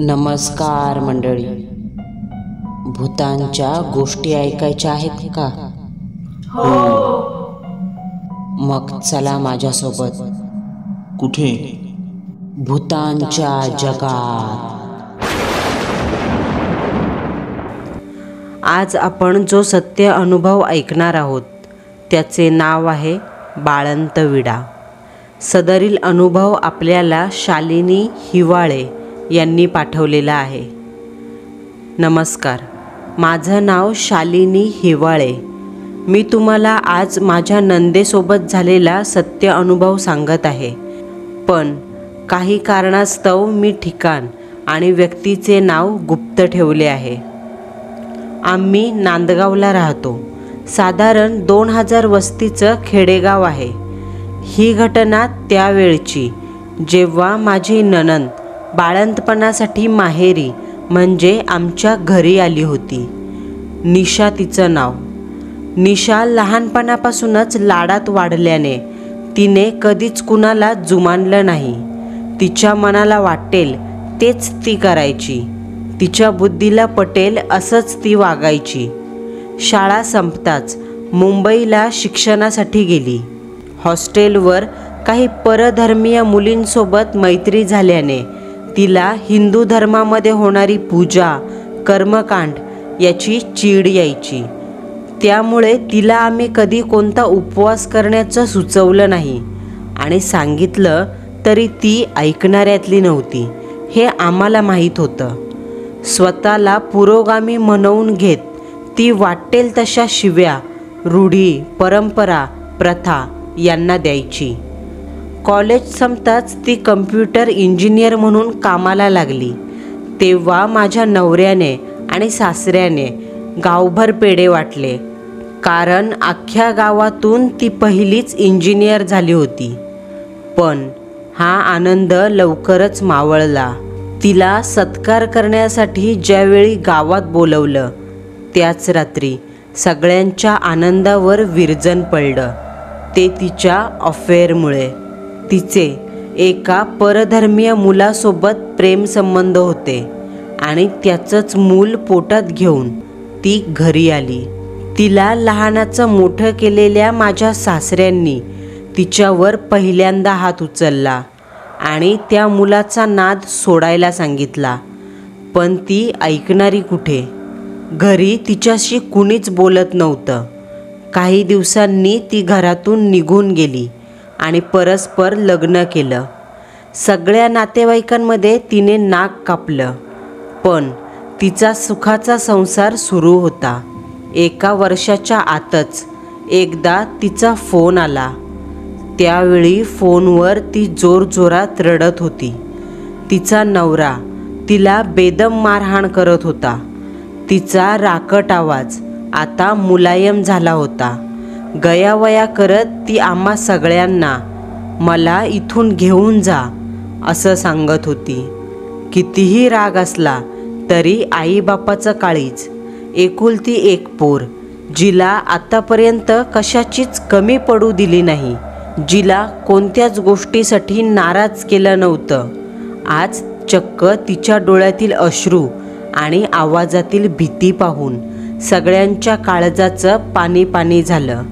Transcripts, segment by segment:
नमस्कार मंडळी. भूतांच्या गोष्टी ऐकायच्या आहेत का? हो. मग चला माझ्यासोबत. कुठे? भूतांच्या जगात. आज आपण जो सत्य अनुभव ऐकणार आहोत त्याचे नाव आहे बाळंतविडा. सदरील अनुभव आपल्याला शालिनी हिवाळे यांनी पाठवलेला आहे. नमस्कार, माझं नाव शालिनी हिवाळे. मी तुम्हाला आज माझ्या नंदेसोबत झालेला सत्य अनुभव सांगत आहे. पण काही कारणास्तव मी ठिकाण आणि व्यक्तीचे नाव गुप्त ठेवले आहे. आम्ही नांदगावला राहतो. साधारण 2000 वस्तीचं खेडेगाव आहे. ही घटना त्यावेळची जेव्हा माझी नणंद बाळंतपणासाठी माहेरी म्हणजे आमच्या घरी आली होती. निशा तिचं नाव. निशा लहानपणापासूनच लाडात वाढल्याने तिने कधीच कुणाला जुमानलं नाही. तिच्या मनाला वाटेल तेच ती करायची. तिच्या बुद्धीला पटेल असंच ती वागायची. शाळा संपताच मुंबईला शिक्षणासाठी गेली. हॉस्टेलवर काही परधर्मीय मुलींसोबत मैत्री झाल्याने तिला हिंदू धर्मामध्ये होणारी पूजा, कर्मकांड याची चीड यायची. त्यामुळे तिला आम्ही कधी कोणता उपवास करण्याचं सुचवलं नाही आणि सांगितलं तरी ती ऐकणाऱ्यातली नव्हती हे आम्हाला माहीत होतं. स्वतःला पुरोगामी म्हणवून घेत ती वाटेल तशा शिव्या, रूढी, परंपरा, प्रथा यांना द्यायची. कॉलेज संपताच ती कम्प्युटर इंजिनियर म्हणून कामाला लागली. तेव्हा माझ्या नवऱ्याने आणि सासऱ्याने गावभर पेढे वाटले, कारण अख्ख्या गावातून ती पहिलीच इंजिनियर झाली होती. पण हा आनंद लवकरच मावळला. तिला सत्कार करण्यासाठी ज्यावेळी गावात बोलवलं त्याच रात्री सगळ्यांच्या आनंदावर विरजण पडलं. ते तिच्या अफेअरमुळे. तिचे एका परधर्मीय मुलासोबत प्रेमसंबंध होते आणि त्याचंच मूल पोटात घेऊन ती घरी आली. तिला लहानाचं मोठं केलेल्या माझ्या सासऱ्यांनी तिच्यावर पहिल्यांदा हात उचलला आणि त्या मुलाचा नाद सोडायला सांगितला. पण ती ऐकणारी कुठे? घरी तिच्याशी कुणीच बोलत नव्हतं. काही दिवसांनी ती घरातून निघून गेली आणि परस्पर लग्न केलं. सगळ्या नातेवाईकांमध्ये तिने नाक कापलं. पण तिचा सुखाचा संसार सुरू होता. 1 वर्षाच्या आतच एकदा तिचा फोन आला. त्यावेळी फोनवर ती जोरजोरात रडत होती. तिचा नवरा तिला बेदम मारहाण करत होता. तिचा राकट आवाज आता मुलायम झाला होता. गयावया करत ती आम्हा सगळ्यांना मला इथून घेऊन जा असं सांगत होती. कितीही राग असला तरी आईबापाचं काळीज. एकुलती एक पोर, जिला आतापर्यंत कशाचीच कमी पडू दिली नाही, जिला कोणत्याच गोष्टीसाठी नाराज केलं नव्हतं. आज चक्क तिच्या डोळ्यातील अश्रू आणि आवाजातील भीती पाहून सगळ्यांच्या काळजाचं पाणी पाणी झालं.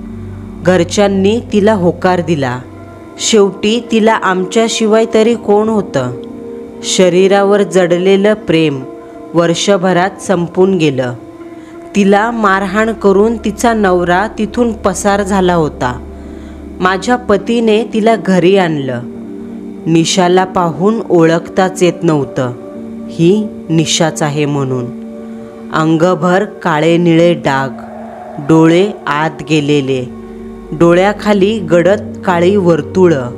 घरच्यांनी तिला होकार दिला. शेवटी तिला आमच्याशिवाय तरी कोण होतं? शरीरावर जडलेलं प्रेम वर्षभरात संपून गेलं. तिला मारहाण करून तिचा नवरा तिथून पसार झाला होता. माझ्या पतीने तिला घरी आणलं. निशाला पाहून ओळखताच येत नव्हतं ही निशाच आहे म्हणून. अंगभर काळे निळे डाग, डोळे आत गेलेले, डोळ्याखाली गडद काळी वर्तुळं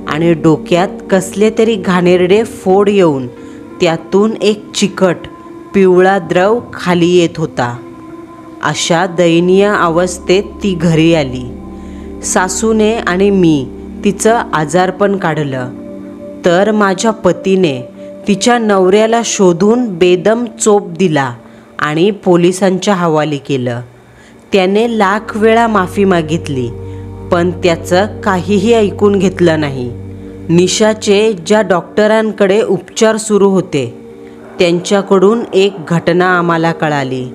आणि डोक्यात कसले तरी घाणेरडे फोड येऊन त्यातून एक चिकट पिवळा द्रव खाली येत होता. अशा दयनीय अवस्थेत ती घरी आली. सासूने आणि मी तिचं आजारपण काढलं तर माझ्या पतीने तिच्या नवऱ्याला शोधून बेदम चोप दिला आणि पोलिसांच्या हवाली केलं. त्याने लाख वेळा माफी मागितली पण त्याचं काहीही ऐकून घेतलं नाही. निशाचे ज्या डॉक्टरांकडे उपचार सुरू होते त्यांच्याकडून एक घटना आम्हाला कळाली.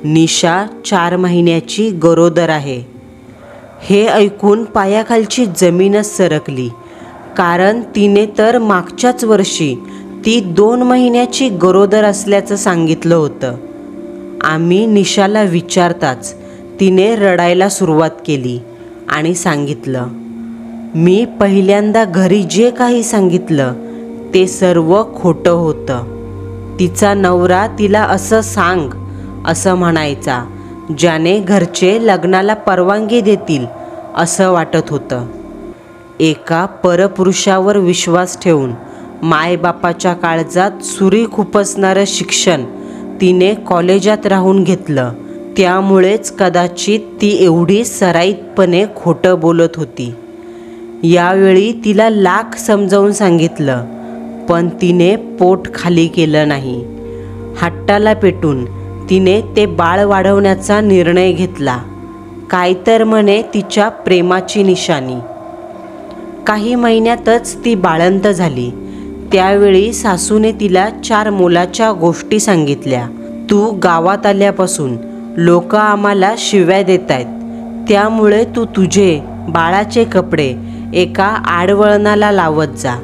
निशा 4 महिन्याची गरोदर आहे. हे ऐकून पायाखालची जमीनच सरकली, कारण तिने तर मागच्याच वर्षी ती 2 महिन्याची गरोदर असल्याचं सांगितलं होतं. आम्ही निशाला विचारताच तिने रडायला सुरुवात केली आणि सांगितलं, मी पहिल्यांदा घरी जे काही सांगितलं ते सर्व खोटं होतं. तिचा नवरा तिला असं सांग असं म्हणायचा, ज्याने घरचे लग्नाला परवानगी देतील असं वाटत होतं. एका परपुरुषावर विश्वास ठेवून मायबापाच्या काळजात सुरी खुपसणारं शिक्षण तिने कॉलेजात राहून घेतलं. त्यामुळेच कदाचित ती एवढी सराईतपणे खोटं बोलत होती. यावेळी तिला लाख समजावून सांगितलं, पण तिने पोट खाली केलं नाही. हट्टाला पेटून तिने ते बाळ वाढवण्याचा निर्णय घेतला. काय तर म्हणे तिच्या प्रेमाची निशाणी. काही महिन्यातच ती बाळंत झाली. त्यावेळी सासूने तिला 4 मोलाच्या गोष्टी सांगितल्या. तू गावात आल्यापासून लोक आम्हाला शिव्या देत आहेत, त्यामुळे तू तुझे बाळाचे कपडे एका आडवळणाला लावत जा.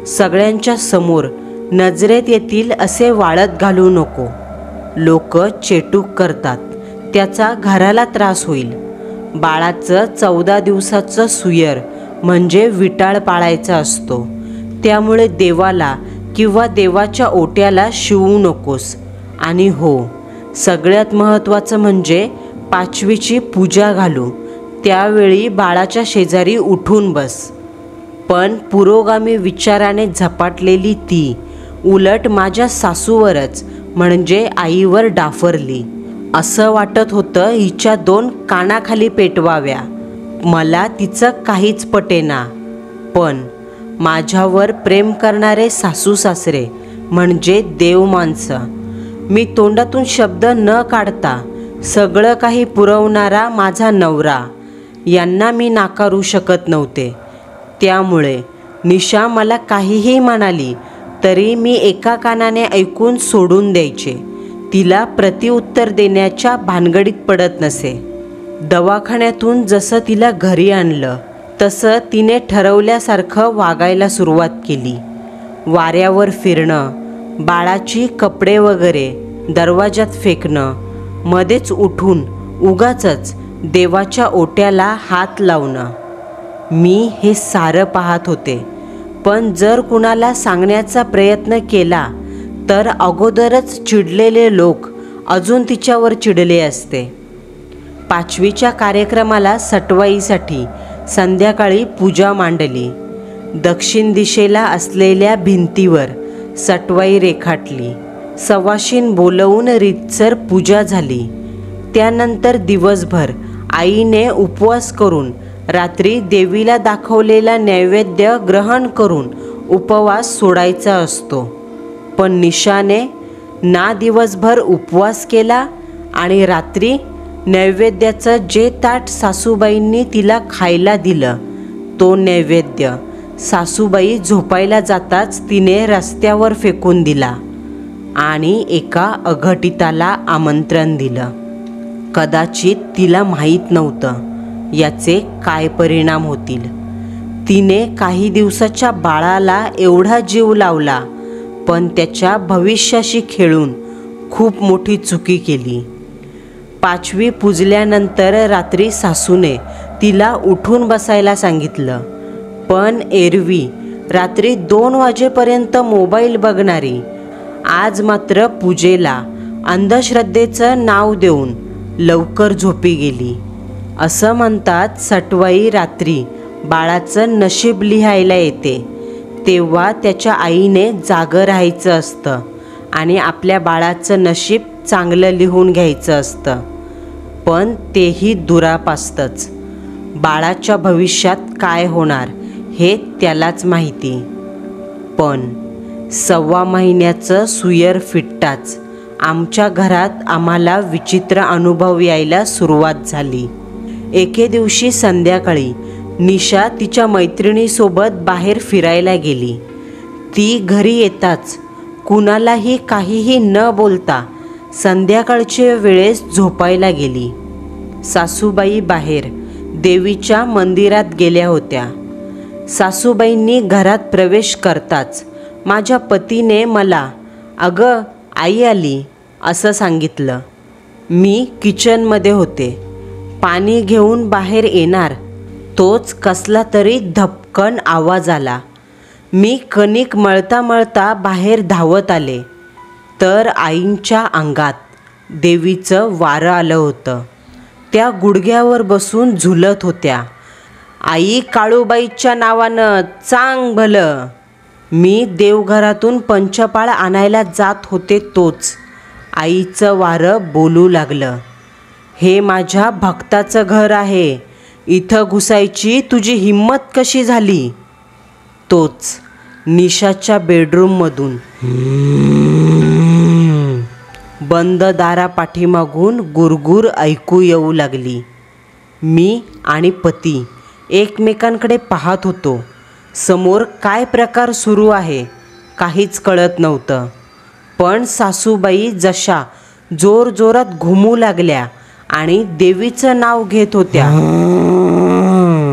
सगळ्यांच्या समोर नजरेत येतील असे वाळत घालू नको. लोक चेटूक करतात, त्याचा घराला त्रास होईल. बाळाचं 14 दिवसाचं सुयर म्हणजे विटाळ पाळायचा असतो, त्यामुळे देवाला किंवा देवाच्या ओट्याला शिवू नकोस. आणि हो, सगळ्यात महत्त्वाचं म्हणजे 5वीची पूजा घालू. त्यावेळी बाळाच्या शेजारी उठून बस. पण पुरोगामी विचाराने झपाटलेली ती उलट माझ्या सासूवरच म्हणजे आईवर डाफरली. असं वाटत होतं हिच्या 2 कानाखाली पेटवाव्या. मला तिचं काहीच पटेना. पण माझ्यावर प्रेम करणारे सासू सासरे म्हणजे देव माणसं. मी तोंडातून शब्द न काढता सगळं काही पुरवणारा माझा नवरा, यांना मी नाकारू शकत नव्हते. त्यामुळे निशा मला काहीही म्हणाली तरी मी एका कानाने ऐकून सोडून द्यायचे. तिला प्रतिउत्तर देण्याच्या भानगडीत पडत नसे. दवाखान्यातून जसं तिला घरी आणलं तसं तिने ठरवल्यासारखं वागायला सुरुवात केली. वाऱ्यावर फिरणं, बाळाची कपडे वगैरे दरवाजात फेकणं, मध्येच उठून उगाचच देवाच्या ओट्याला हात लावणं. मी हे सारं पाहत होते, पण जर कुणाला सांगण्याचा प्रयत्न केला तर अगोदरच चिडलेले लोक अजून तिच्यावर चिडले असते. 5वीच्या कार्यक्रमाला सटवाईसाठी संध्याकाळी पूजा मांडली. दक्षिण दिशेला असलेल्या भिंतीवर सटवाई रेखाटली. सवाशीण बोलवून रीतसर पूजा झाली. त्यानंतर दिवसभर आईने उपवास करून रात्री देवीला दाखवलेला नैवेद्य ग्रहण करून उपवास सोडायचा असतो. पण निशाने ना दिवसभर उपवास केला आणि रात्री नैवेद्याचं जे ताट सासूबाईंनी तिला खायला दिलं तो नैवेद्य सासूबाई झोपायला जाताच तिने रस्त्यावर फेकून दिला आणि एका अघटिताला आमंत्रण दिलं. कदाचित तिला माहीत नव्हतं याचे काय परिणाम होतील. तिने काही दिवसाच्या बाळाला एवढा जीव लावला, पण त्याच्या भविष्याशी खेळून खूप मोठी चुकी केली. 5वी पुजल्यानंतर रात्री सासूने तिला उठून बसायला सांगितलं, पण एरवी रात्री 2 वाजेपर्यंत मोबाईल बघणारी आज मात्र पूजेला अंधश्रद्धेचं नाव देऊन लवकर झोपी गेली. असं म्हणतात सटवाई रात्री बाळाचं नशीब लिहायला येते, तेव्हा त्याच्या आईने जागं राहायचं असतं आणि आपल्या बाळाचं नशीब चांगलं लिहून घ्यायचं असतं. पण तेही दुराप असतंच. बाळाच्या भविष्यात काय होणार हे त्यालाच माहिती. पण 1.25 महिन्याचं सुयर फिटताच आमच्या घरात आम्हाला विचित्र अनुभव यायला सुरुवात झाली. एके दिवशी संध्याकाळी निशा तिच्या मैत्रिणीसोबत बाहेर फिरायला गेली. ती घरी येताच कुणालाही काहीही न बोलता संध्याकाळच्या वेळेस झोपायला गेली. सासूबाई बाहेर देवीच्या मंदिरात गेल्या होत्या. सासूबाईंनी घरात प्रवेश करताच माझ्या पतीने मला "अगं, आई आली" असं सांगितलं. मी किचनमध्ये होते. पाणी घेऊन बाहेर येणार तोच कसला तरी धपकन आवाज आला. मी कणिक मळता मळता बाहेर धावत आले तर आईंच्या अंगात देवीचं वारं आलं होतं. त्या गुडघ्यावर बसून झुलत होत्या. "आई काळूबाईच्या नावानं चांग भलं." मी देवघरातून पंचपाळ आणायला जात होते तोच आईचं वारं बोलू लागलं. "हे माझ्या भक्ताचं घर आहे, इथं घुसायची तुझी हिम्मत कशी झाली?" तोच निशाच्या बेडरूममधून बंद दारापाठीमागून गुरगुर ऐकू येऊ लागली. मी आणि पती एकमेकांकडे पाहत होतो. समोर काय प्रकार सुरू आहे काहीच कळत नव्हतं. पण सासूबाई जशा जोरजोरात घुमू लागल्या आणि देवीचं नाव घेत होत्या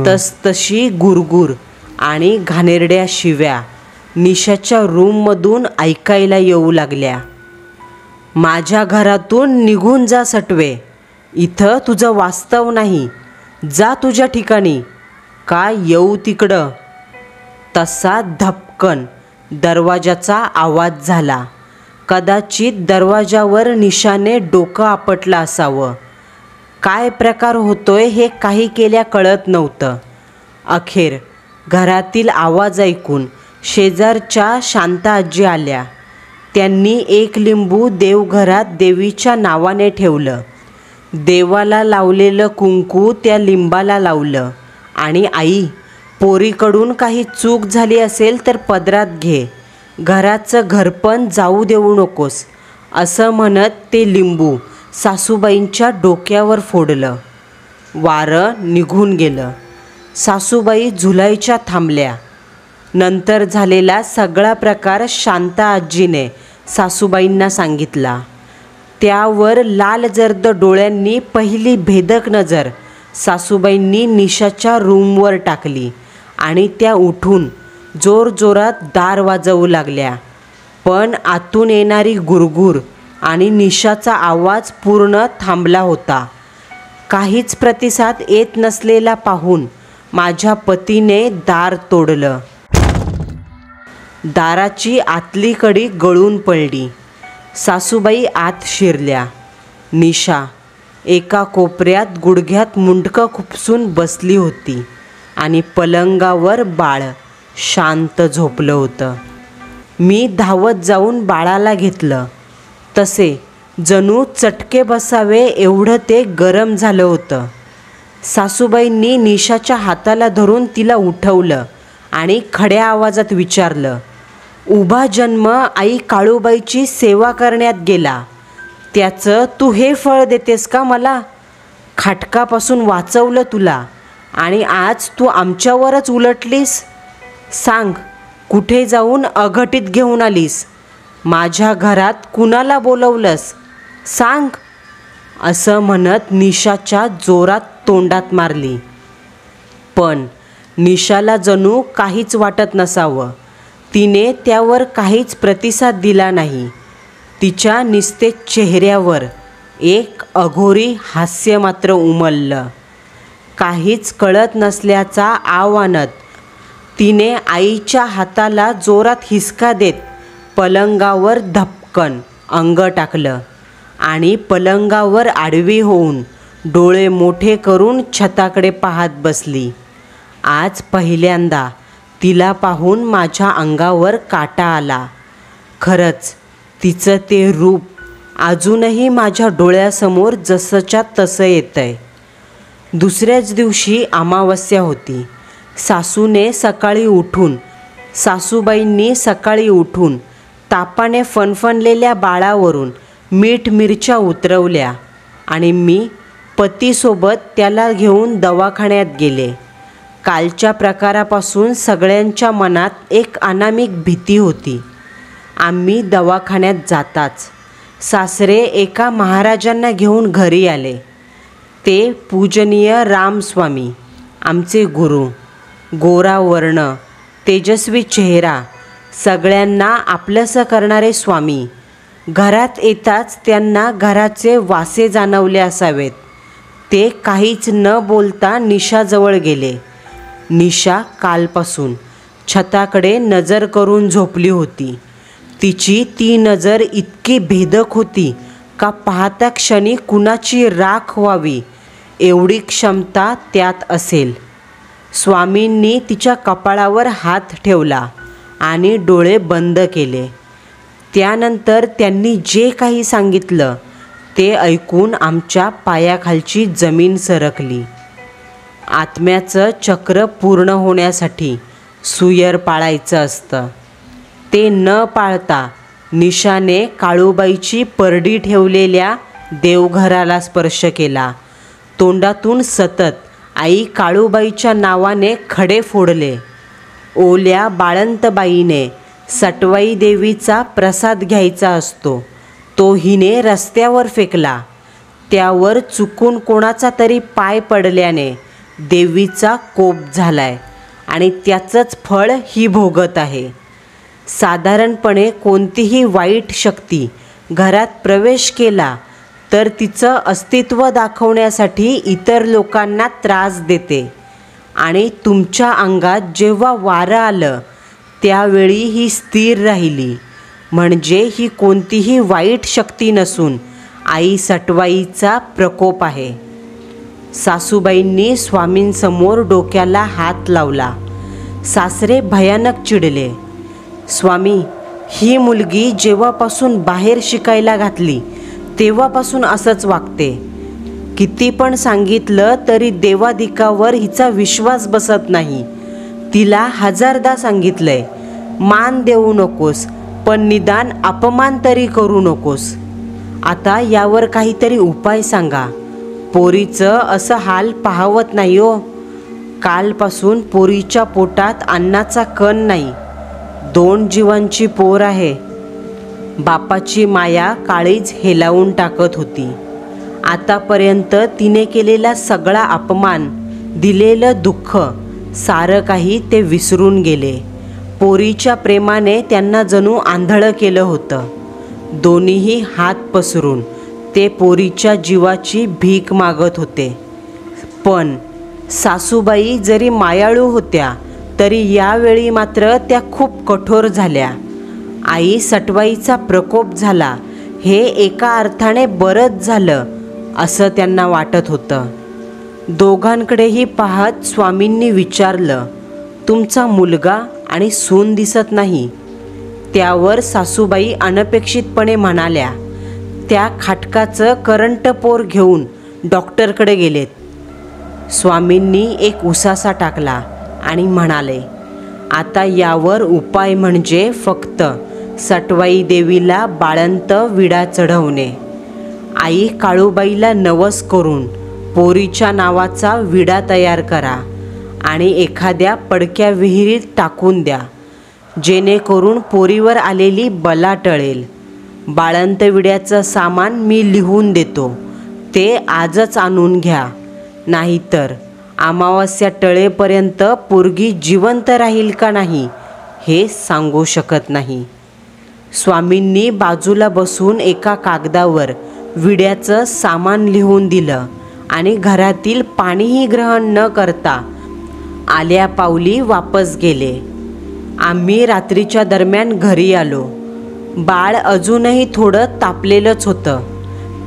तसतशी गुरगुर आणि घाणेरड्या शिव्या निशाच्या रूममधून ऐकायला येऊ लागल्या. "माझ्या घरातून निघून जा सटवे, इथं तुझं वास्तव नाही, जा तुझ्या ठिकाणी, काय येऊ तिकडं." तसा धपकन दरवाजाचा आवाज झाला. कदाचित दरवाजावर निशाने डोकं आपटलं असावं. काय प्रकार होतोय हे काही केल्या कळत नव्हतं. अखेर घरातील आवाज ऐकून शेजारच्या शांता आजी आल्या. त्यांनी एक लिंबू देवघरात देवीच्या नावाने ठेवलं. देवाला लावलेलं कुंकू त्या लिंबाला लावलं आणि "आई, पोरीकडून काही चूक झाली असेल तर पदरात घे, घराचं घरपण जाऊ देऊ नकोस" असं म्हणत ते लिंबू सासूबाईंच्या डोक्यावर फोडलं. वारं निघून गेलं. सासूबाई झुलायच्या थांबल्या. नंतर झालेला सगळा प्रकार शांता आजीने सासूबाईंना सांगितला. त्यावर लाल जर्द डोळ्यांनी पहिली भेदक नजर सासूबाईंनी निशाच्या रूमवर टाकली आणि त्या उठून जोरजोरात दार वाजवू लागल्या. पण आतून येणारी गुरगुर आणि निशाचा आवाज पूर्ण थांबला होता. काहीच प्रतिसाद येत नसलेला पाहून माझ्या पतीने दार तोडलं. दाराची आतली कडी गळून पडली. सासूबाई आत शिरल्या. निशा एका कोपऱ्यात गुडघ्यात मुंडकं खुपसून बसली होती आणि पलंगावर बाळ शांत झोपलं होतं. मी धावत जाऊन बाळाला घेतलं. तसे जणू चटके बसावे एवढं ते गरम झालं होतं. सासूबाईंनी निशाच्या हाताला धरून तिला उठवलं आणि खड्या आवाजात विचारलं, "उभा जन्म आई काळूबाईची सेवा करण्यात गेला, त्याचं तू हे फळ देतेस का मला? खाटकापासून वाचवलं तुला आणि आज तू आमच्यावरच उलटलीस. सांग, कुठे जाऊन अघटित घेऊन आलीस? माझ्या घरात कुणाला बोलवलंस? सांग." असं म्हणत निशाच्या जोरात तोंडात मारली. पण निशाला जणू काहीच वाटत नसावं. तिने त्यावर काहीच प्रतिसाद दिला नाही. तिच्या निस्तेज चेहऱ्यावर एक अघोरी हास्य मात्र उमललं. काहीच कळत नसल्याचा आव आणत तिने आईच्या हाताला जोरात हिसका देत पलंगावर धपकन अंग टाकलं आणि पलंगावर आडवी होऊन डोळे मोठे करून छताकडे पाहत बसली. आज पहिल्यांदा तिला पाहून माझ्या अंगावर काटा आला. खरंच तिचं ते रूप अजूनही माझ्या डोळ्यासमोर जसंच्या तसं येतंय. दुसऱ्याच दिवशी अमावस्या होती. सासूबाईंनी सकाळी उठून तापाने फणफणलेल्या बाळावरून मीठ मिरच्या उतरवल्या आणि मी पतीसोबत त्याला घेऊन दवाखान्यात गेले. कालच्या प्रकारापासून सगळ्यांच्या मनात एक अनामिक भीती होती. आम्ही दवाखान्यात जाताच सासरे एका महाराजांना घेऊन घरी आले. ते पूजनीय रामस्वामी, आमचे गुरु. गोरा वर्ण, तेजस्वी चेहरा, सगळ्यांना आपलंसं करणारे स्वामी. घरात येताच त्यांना घराचे वासे जाणवले असावेत. ते काहीच न बोलता निशाजवळ गेले. निशा कालपासून छताकडे नजर करून झोपली होती. तिची ती नजर इतकी भेदक होती का पाहता क्षणी कुणाची राख व्हावी एवढी क्षमता त्यात असेल. स्वामींनी तिच्या कपाळावर हात ठेवला आणि डोळे बंद केले. त्यानंतर त्यांनी जे काही सांगितलं ते ऐकून आमच्या पायाखालची जमीन सरकली. आत्म्याचं चक्र पूर्ण होण्यासाठी सुयर पाळायचं असतं. ते न पाळता निशाने काळूबाईची परडी ठेवलेल्या देवघराला स्पर्श केला. तोंडातून सतत आई काळूबाईच्या नावाने खडे फोडले. ओल्या बाळंतबाईने सटवाई देवीचा प्रसाद घ्यायचा असतो, तो हिने रस्त्यावर फेकला. त्यावर चुकून कोणाचा तरी पाय पडल्याने देवीचा कोप झालाय आणि त्याचंच फळ ही भोगत आहे. साधारणपणे कोणतीही वाईट शक्ती घरात प्रवेश केला तर तिचं अस्तित्व दाखवण्यासाठी इतर लोकांना त्रास देते आणि तुमच्या अंगात जेव्हा वारं आलं त्यावेळी ही स्थिर राहिली. म्हणजे ही कोणतीही वाईट शक्ती नसून आई सटवाईचा प्रकोप आहे. सासूबाईंनी स्वामींसमोर डोक्याला हात लावला. सासरे भयानक चिडले. स्वामी, ही मुलगी जेव्हापासून बाहेर शिकायला घातली तेव्हापासून असंच वागते. किती पण सांगितलं तरी देवादिकावर हिचा विश्वास बसत नाही. तिला 1000दा सांगितलंय, मान देऊ नकोस, पण निदान अपमान तरी करू नकोस. आता यावर काहीतरी उपाय सांगा. पोरीचं असं हाल पाहावत नाही हो. कालपासून पोरीच्या पोटात अन्नाचा कण नाही. 2 जीवांची पोर आहे. बापाची माया काळीज हेलावून टाकत होती. आतापर्यंत तिने केलेला सगळा अपमान, दिलेलं दुःख, सारं काही ते विसरून गेले. पोरीच्या प्रेमाने त्यांना जणू आंधळं केलं होतं. दोन्हीही हात पसरून ते पोरीच्या जीवाची भीक मागत होते. पण सासूबाई जरी मायाळू होत्या तरी यावेळी मात्र त्या खूप कठोर झाल्या. आई सटवाईचा प्रकोप झाला हे एका अर्थाने बरंच झालं असं त्यांना वाटत होतं. दोघांकडेही पाहत स्वामींनी विचारलं, तुमचा मुलगा आणि सून दिसत नाही? त्यावर सासूबाई अनपेक्षितपणे म्हणाल्या, त्या खाटकाचं करंट पोर घेऊन डॉक्टरकडे गेलेत. स्वामींनी एक उसासा टाकला आणि म्हणाले, आता यावर उपाय म्हणजे फक्त सटवाई देवीला बाळंत विडा चढवणे. आई काळूबाईला नवस करून पोरीच्या नावाचा विडा तयार करा आणि एखाद्या पडक्या विहिरीत टाकून द्या, जेणेकरून पोरीवर आलेली बला टळेल. बाळंत विड्याचं सामान मी लिहून देतो, ते आजच आणून घ्या. नाहीतर अमावास्या टळेपर्यंत पोरगी जिवंत राहील का नाही हे सांगू शकत नाही. स्वामींनी बाजूला बसून एका कागदावर विड्याचं सामान लिहून दिलं आणि घरातील पाणीही ग्रहण न करता आल्या पावली वापस गेले. आम्ही रात्रीच्या दरम्यान घरी आलो. बाळ अजूनही थोडं तापलेलंच होतं.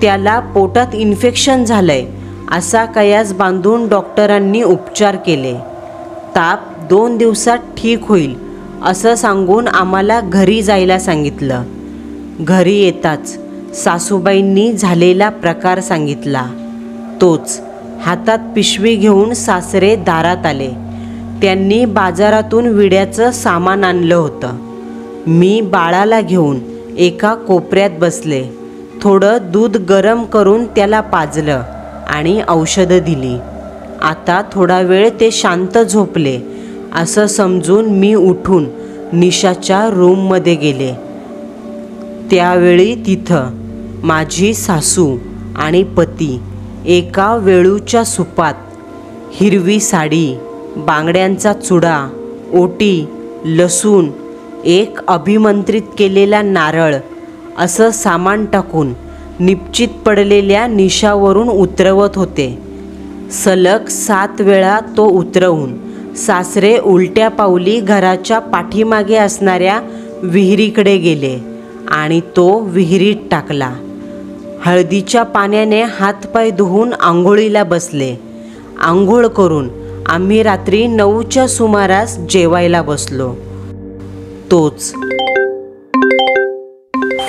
त्याला पोटात इन्फेक्शन झालंय असा कयास बांधून डॉक्टरांनी उपचार केले. ताप 2 दिवसात ठीक होईल असं सांगून आम्हाला घरी जायला सांगितलं. घरी येताच सासूबाईंनी झालेला प्रकार सांगितला. तोच हातात पिशवी घेऊन सासरे दारात आले. त्यांनी बाजारातून विड्याचं सामान आणलं होतं. मी बाळाला घेऊन एका कोपऱ्यात बसले. थोडं दूध गरम करून त्याला पाजलं आणि औषधं दिली. आता थोडा वेळ ते शांत झोपले असं समजून मी उठून निशाच्या रूममध्ये गेले. त्यावेळी तिथं माझी सासू आणि पती एका वेळूच्या सुपात हिरवी साडी, बांगड्यांचा चुडा, ओटी, लसूण, एक अभिमंत्रित केलेला नारळ असं सामान टाकून निश्चित पडलेल्या निशावरून उतरवत होते. सलग 7 वेळा तो उतरवून सासरे उलट्या पावली घराच्या पाठीमागे असणाऱ्या विहिरीकडे गेले आणि तो विहिरीत टाकला. हळदीच्या पाण्याने हातपाय धुवून आंघोळीला बसले. आंघोळ करून आम्ही रात्री 9च्या सुमारास जेवायला बसलो. तोच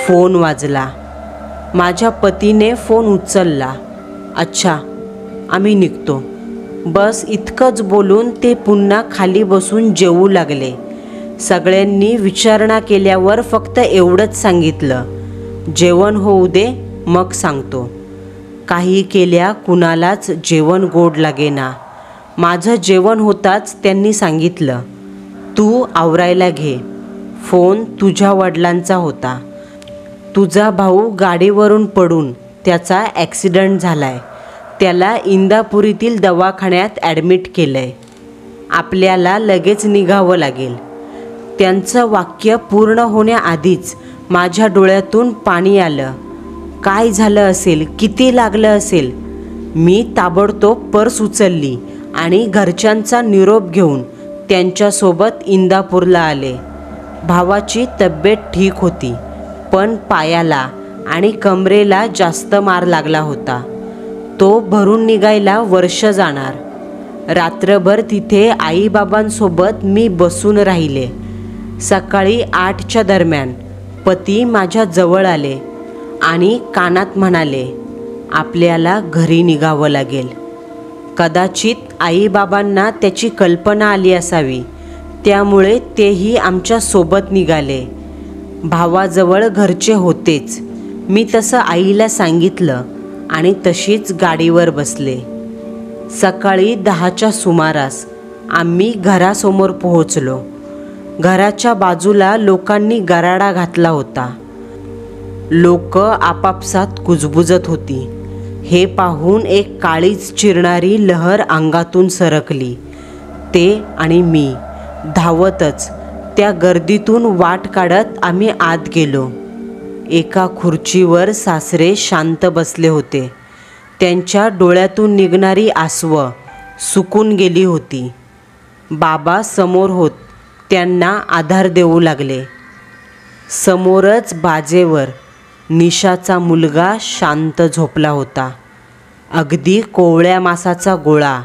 फोन वाजला. माझ्या पतीने फोन उचलला. अच्छा, आम्ही निघतो. बस इतकंच बोलून ते पुन्हा खाली बसून जेवू लागले. सगळ्यांनी विचारणा केल्यावर फक्त एवढंच सांगितलं, जेवण होऊ दे मग सांगतो. काही केल्या कुणालाच जेवण गोड लागेना. माझं जेवण होताच त्यांनी सांगितलं, तू आवरायला घे. फोन तुझ्या वडिलांचा होता. तुझा भाऊ गाडीवरून पडून त्याचा ॲक्सिडेंट झालाय. त्याला इंदापुरीतील दवाखान्यात ॲडमिट केलंय. आपल्याला लगेच निघावं लागेल. त्यांचं वाक्य पूर्ण होण्याआधीच माझ्या डोळ्यातून पाणी आलं. काय झालं असेल, किती लागलं असेल? मी ताबडतोब पर्स उचलली आणि घरच्यांचा निरोप घेऊन त्यांच्यासोबत इंदापूरला आले. भावाची तब्येत ठीक होती, पण पायाला आणि कमरेला जास्त मार लागला होता. तो भरून निघायला वर्ष जाणार. रात्रभर तिथे आईबाबांसोबत मी बसून राहिले. सकाळी 8च्या दरम्यान पती माझ्या जवळ आले आणि कानात म्हणाले, आपल्याला घरी निघावं लागेल. कदाचित आईबाबांना त्याची कल्पना आली असावी, त्यामुळे तेही आमच्या सोबत निघाले. भावाजवळ घरचे होतेच. मी तसं आईला सांगितलं आणि तशीच गाडीवर बसले. सकाळी 10च्या सुमारास आम्ही घरासमोर पोहोचलो. घराच्या बाजूला लोकांनी गराडा घातला होता. लोक आपापसात कुजबुजत होती. हे पाहून एक काळीच चिरणारी लहर अंगातून सरकली. ते आणि मी धावतच त्या गर्दीतून वाट काढत आम्ही आत गेलो. एका खुर्चीवर सासरे शांत बसले होते. त्यांच्या डोळ्यातून निघणारी आसवं सुकून गेली होती. बाबा समोर होत त्यांना आधार देऊ लागले. समोरच बाजेवर निशाचा मुलगा शांत झोपला होता. अगदी कोवळ्या मासाचा गोळा.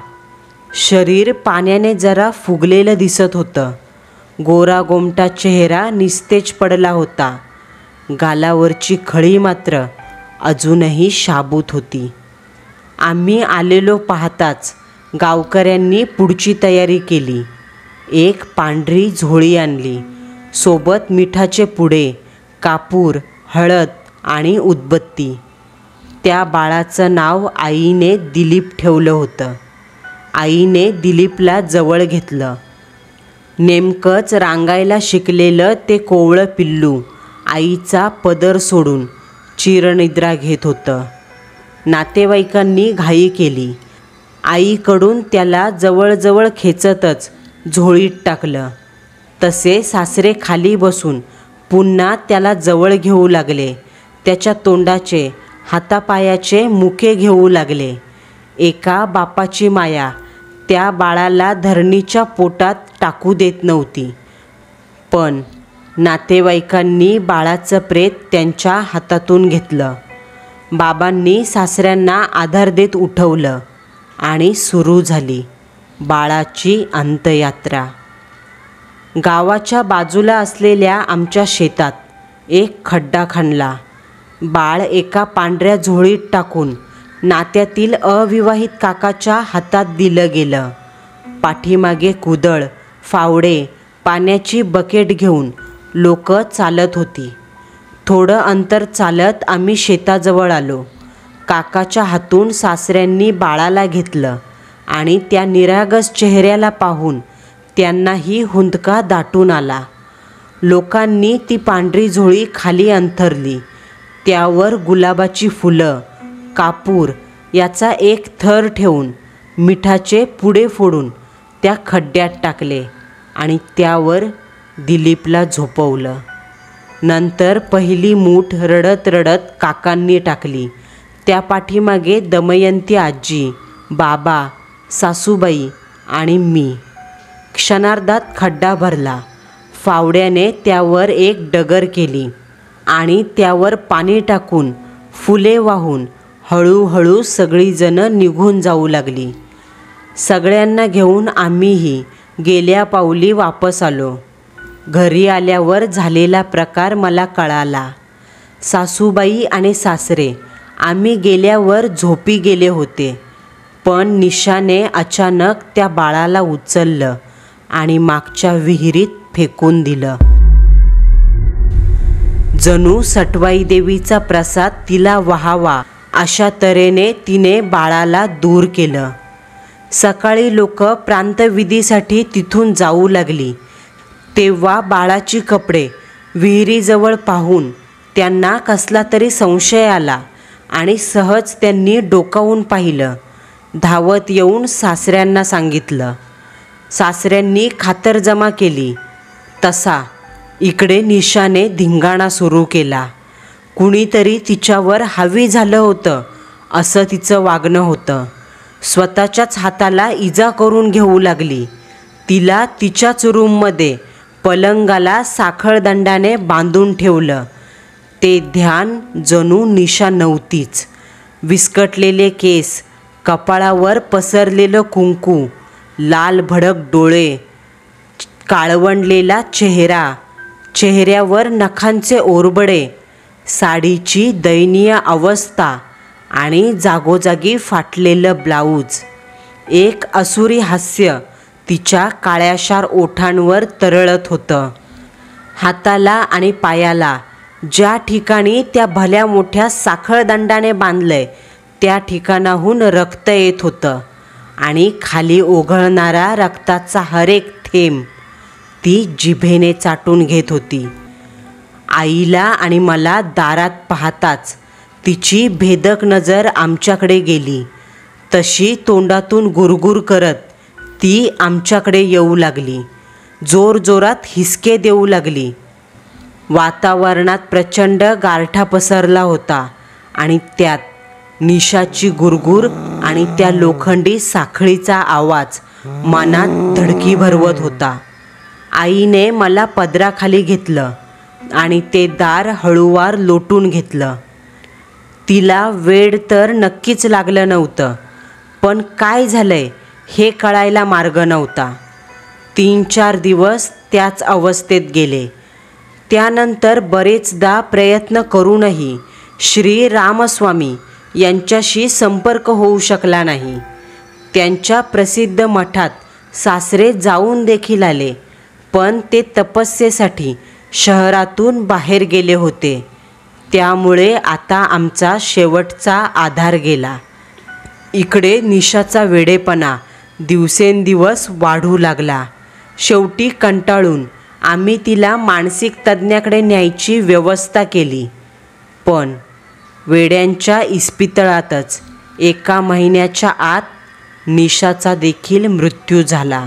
शरीर पाण्याने जरा फुगलेलं दिसत होतं. गोरा गोमटा चेहरा निस्तेज पडला होता. गालावरची खळी मात्र अजूनही शाबूत होती. आम्ही आलेलो पाहताच गावकऱ्यांनी पुढची तयारी केली. एक पांढरी झोळी आणली. सोबत मिठाचे पुडे, कापूर, हळद आणि उदबत्ती. त्या बाळाचं नाव आईने दिलीप ठेवलं होतं. आईने दिलीपला जवळ घेतलं. नेमकंच रांगायला शिकलेलं ते कोवळं पिल्लू आईचा पदर सोडून चिरनिद्रा घेत होतं. नातेवाईकांनी घाई केली. आईकडून त्याला जवळजवळ खेचतच झोळीत टाकलं. तसे सासरे खाली बसून पुन्हा त्याला जवळ घेऊ लागले. त्याच्या तोंडाचे, हातापायाचे मुके घेऊ लागले. एका बापाची माया त्या बाळाला धरणीच्या पोटात टाकू देत नव्हती. पण नातेवाईकांनी बाळाचं प्रेत त्यांच्या हातातून घेतलं. बाबांनी सासऱ्यांना आधार देत उठवलं आणि सुरू झाली बाळाची अंत्ययात्रा. गावाच्या बाजूला असलेल्या आमच्या शेतात एक खड्डा खणला. बाळ एका पांढऱ्या झोळीत टाकून नात्यातील अविवाहित काकाच्या हातात दिलं गेलं. पाठीमागे कुदळ, फावडे, पाण्याची बकेट घेऊन लोक चालत होती. थोडं अंतर चालत आम्ही शेताजवळ आलो. काकाच्या हातून सासऱ्यांनी बाळाला घेतलं आणि त्या निरागस चेहऱ्याला पाहून त्यांनाही हुंदका दाटून आला. लोकांनी ती पांढरी झोळी खाली अंथरली. त्यावर गुलाबाची फुलं, कापूर याचा एक थर ठेवून मिठाचे पुडे फोडून त्या खड्ड्यात टाकले आणि त्यावर दिलीपला झोपवलं. नंतर पहिली मूठ रडत रडत काकांनी टाकली. त्या पाठीमागे दमयंती आजी, बाबा, सासूबाई आणि मी. क्षणार्धात खड्डा भरला. फावड्याने त्यावर एक डगर केली आणि त्यावर पाणी टाकून फुले वाहून हळूहळू सगळीजणं निघून जाऊ लागली. सगळ्यांना घेऊन आम्हीही गेल्या पावली वापस आलो. घरी आल्यावर झालेला प्रकार मला कळाला. सासूबाई आणि सासरे आम्ही गेल्यावर झोपी गेले होते, पण निशाने अचानक त्या बाळाला उचललं आणि मागच्या विहिरीत फेकून दिलं. जणू सटवाई देवीचा प्रसाद तिला व्हावा अशा तऱ्हेने तिने बाळाला दूर केलं. सकाळी लोक प्रांतविधीसाठी तिथून जाऊ लागली. तेव्हा बाळाची कपडे विहिरीजवळ पाहून त्यांना कसला तरी संशय आला आणि सहज त्यांनी डोकावून पाहिलं. धावत येऊन सासऱ्यांना सांगितलं. सासऱ्यांनी खातरजमा केली. तसा इकडे निशाने धिंगाणा सुरू केला. कुणीतरी तिच्यावर हावी झालं होतं असं तिचं वागणं होतं. स्वतःच्याच हाताला इजा करून घेऊ लागली. तिला तिच्याच रूममध्ये पलंगाला साखळदंडाने बांधून ठेवलं. ते ध्यान जणू निशा नव्हतीच. विस्कटलेले केस, कपाळावर पसरलेलं कुंकू, लाल भडक डोळे, काळवंडलेला चेहरा, चेहऱ्यावर नखांचे ओरबडे, साडीची दयनीय अवस्था आणि जागोजागी फाटलेलं ब्लाऊज. एक असुरी हास्य तिच्या काळ्याशार ओठांवर तरळत होतं. हाताला आणि पायाला ज्या ठिकाणी त्या भल्या मोठ्या साखळदंडाने बांधलंय त्या ठिकाणाहून रक्त येत होतं आणि खाली ओघळणारा रक्ताचा हरेक थेंब ती जिभेने चाटून घेत होती. आईला आणि मला दारात पाहताच तिची भेदक नजर आमच्याकडे गेली. तशी तोंडातून गुरगुर करत ती आमच्याकडे येऊ लागली. जोरजोरात हिसके देऊ लागली. वातावरणात प्रचंड गारठा पसरला होता आणि त्यात निशाची गुरगुर आणि त्या लोखंडी साखळीचा आवाज मनात धडकी भरवत होता. आईने मला पदराखाली घेतलं आणि ते दार हळूवार लोटून घेतलं. तिला वेड तर नक्कीच लागलं नव्हतं, पण काय झालंय हे कळायला मार्ग नव्हता. 3-4 दिवस त्याच अवस्थेत गेले. त्यानंतर बरेचदा प्रयत्न करूनही श्री रामस्वामी यांच्याशी संपर्क होऊ शकला नाही. त्यांच्या प्रसिद्ध मठात सासरे जाऊन देखील आले, पण ते तपस्येसाठी शहरातून बाहेर गेले होते. त्यामुळे आता आमचा शेवटचा आधार गेला. इकडे निशाचा वेडेपणा दिवसेंदिवस वाढू लागला. शेवटी कंटाळून आम्ही तिला मानसिक तज्ज्ञाकडे न्यायची व्यवस्था केली. पण वेड्यांच्या इस्पितळातच 1 महिन्याच्या आत निशाचा देखील मृत्यू झाला.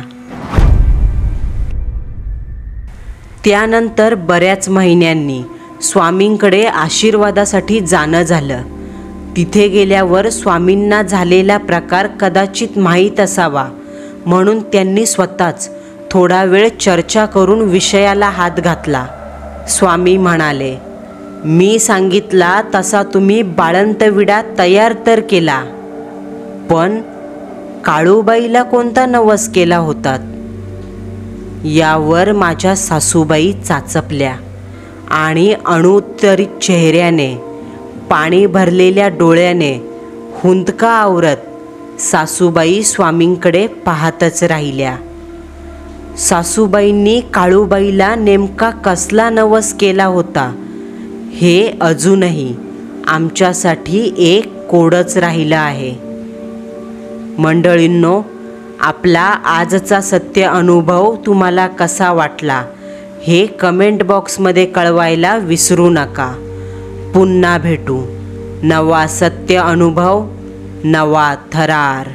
त्यानंतर बऱ्याच महिन्यांनी स्वामींकडे आशीर्वादासाठी जाणं झालं. तिथे गेल्यावर स्वामींना झालेला प्रकार कदाचित माहीत असावा म्हणून त्यांनी स्वतःच थोडा वेळ चर्चा करून विषयाला हात घातला. स्वामी म्हणाले, मी सांगितला तसा तुम्ही बाळंत विडा तयार तर केला, पण काळूबाईला कोणता नवस केला होतात? यावर माझ्या सासूबाई चाचपल्या आणि अणुत्तरित चेहऱ्याने, पाणी भरलेल्या डोळ्याने हुंदका आवरत सासूबाई स्वामींकडे पाहतच राहिल्या. सासूबाईंनी काळूबाईला नेमका कसला नवस केला होता हे अजूनही आमच्यासाठी एक कोडच राहिलं आहे. मंडळींनो, आपला आजचा सत्य अनुभव तुम्हाला कसा वाटला हे कमेंट बॉक्समध्ये कळवायला विसरू नका. पुन्हा भेटू. नवा सत्य अनुभव, नवा थरार.